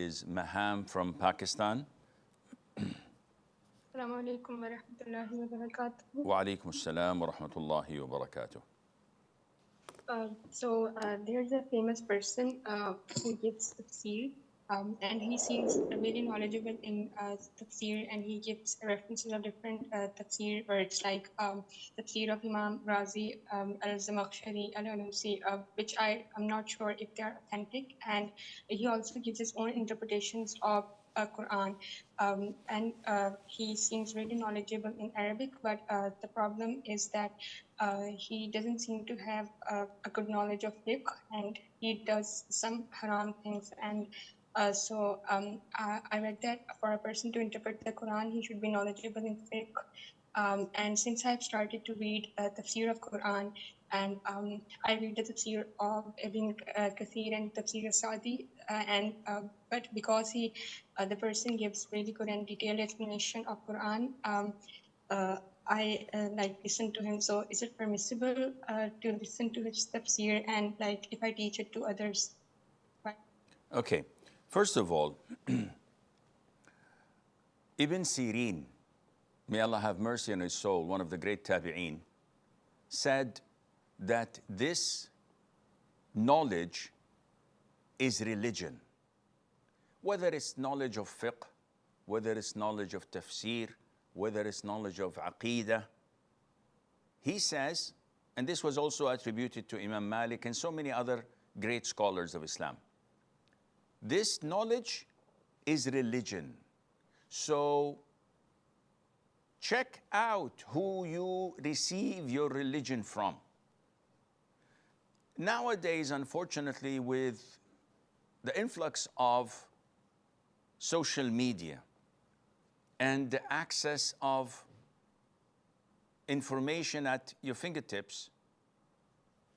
Is Maham from Pakistan. Assalamu alaikum wa rahmatullahi wa barakatuh. Wa alaikum assalam wa rahmatullahi wa barakatuh. There's a famous person who gives tafsir, and he seems really knowledgeable in tafsir, and he gives references of different tafsir words like tafsir of Imam Razi, al-Zamakhshari, al-Alusi, which I am not sure if they are authentic, and he also gives his own interpretations of Quran, and he seems really knowledgeable in Arabic, but the problem is that he doesn't seem to have a good knowledge of fiqh, and he does some haram things. And I read that for a person to interpret the Quran, he should be knowledgeable in fiqh. And since I've started to read tafsir of Quran, and I read the tafsir of 𝐿-𝐷𝐿𝐷 and tafsir 𝐊𝐴𝐷𝐿, but because the person gives really good and detailed explanation of Quran, I listen to him. So is it permissible to listen to his tafsir, and if I teach it to others? Right? Okay, first of all, Ibn Sirin, may Allah have mercy on his soul, one of the great tabi'een, said that this knowledge is religion. Whether it's knowledge of fiqh, whether it's knowledge of tafsir, whether it's knowledge of aqidah. He says, and this was also attributed to Imam Malik and so many other great scholars of Islam, this knowledge is religion. So check out who you receive your religion from. Nowadays, unfortunately, with the influx of social media and the access of information at your fingertips,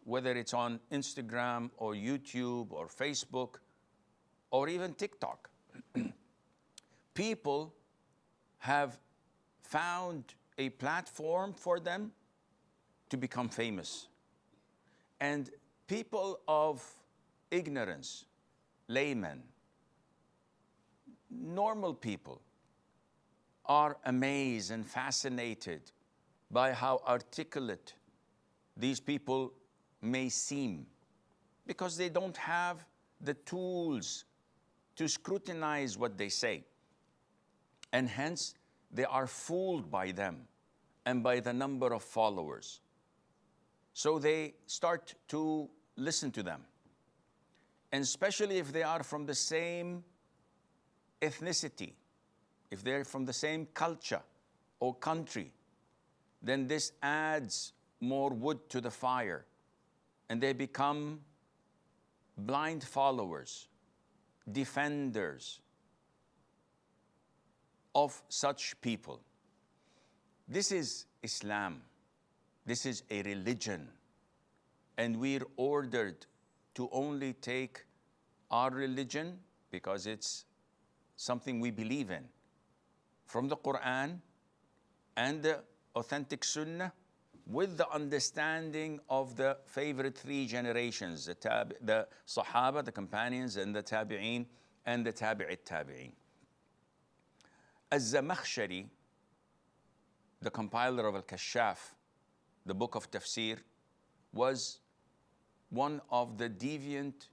whether it's on Instagram or YouTube or Facebook or even TikTok, people have found a platform for them to become famous. And people of ignorance, laymen, normal people, are amazed and fascinated by how articulate these people may seem, because they don't have the tools to scrutinize what they say. And hence, they are fooled by them and by the number of followers. So they start to listen to them. And especially if they are from the same ethnicity, if they're from the same culture or country, then this adds more wood to the fire, and they become blind followers, defenders of such people. This is Islam. This is a religion, and we're ordered to only take our religion, because it's something we believe in, from the Quran and the authentic Sunnah, with the understanding of the favorite three generations, the Sahaba, the companions, and the Tabi'een, and the Tabi'it Tabi'een. Al-Zamakhshari, the compiler of al-Kashaf, the book of tafsir, was one of the deviant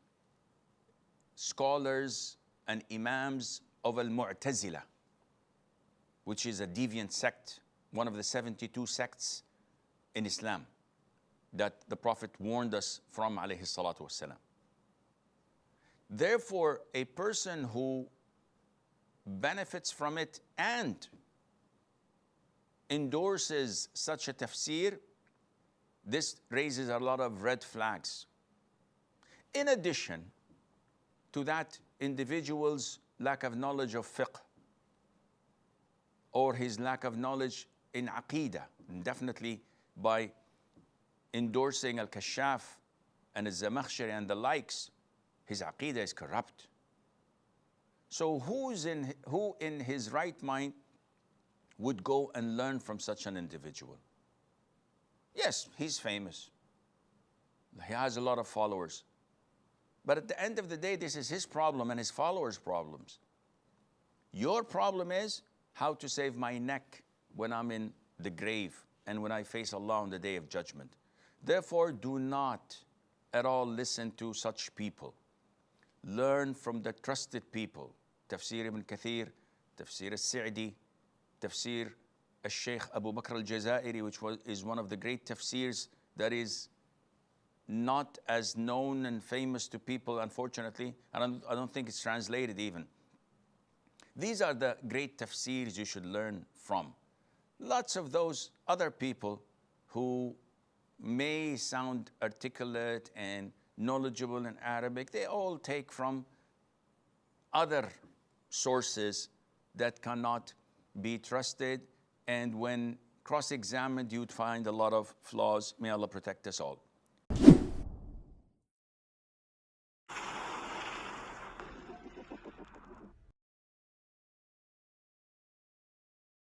scholars and imams of al-Mu'tazila, which is a deviant sect, one of the 72 sects in Islam that the Prophet warned us from, alayhi salatu wassalam. Therefore, a person who benefits from it and endorses such a tafsir, this raises a lot of red flags. In addition to that individual's lack of knowledge of fiqh, or his lack of knowledge in aqidah, and definitely by endorsing al-Kashaf and al-Zamakhshari and the likes, his aqidah is corrupt. So who in his right mind would go and learn from such an individual? Yes, he's famous. He has a lot of followers. But at the end of the day, this is his problem and his followers' problems. Your problem is how to save my neck when I'm in the grave and when I face Allah on the day of judgment. Therefore, do not at all listen to such people. Learn from the trusted people. Tafsir ibn Kathir, Tafsir al-Sa'di, Tafsir al-Shaykh Abu Bakr al-Jazairi, which is one of the great tafsirs that is not as known and famous to people, unfortunately. I don't think it's translated even. These are the great tafsirs you should learn from. Lots of those other people who may sound articulate and knowledgeable in Arabic, they all take from other sources that cannot be trusted. And when cross-examined, you'd find a lot of flaws. May Allah protect us all.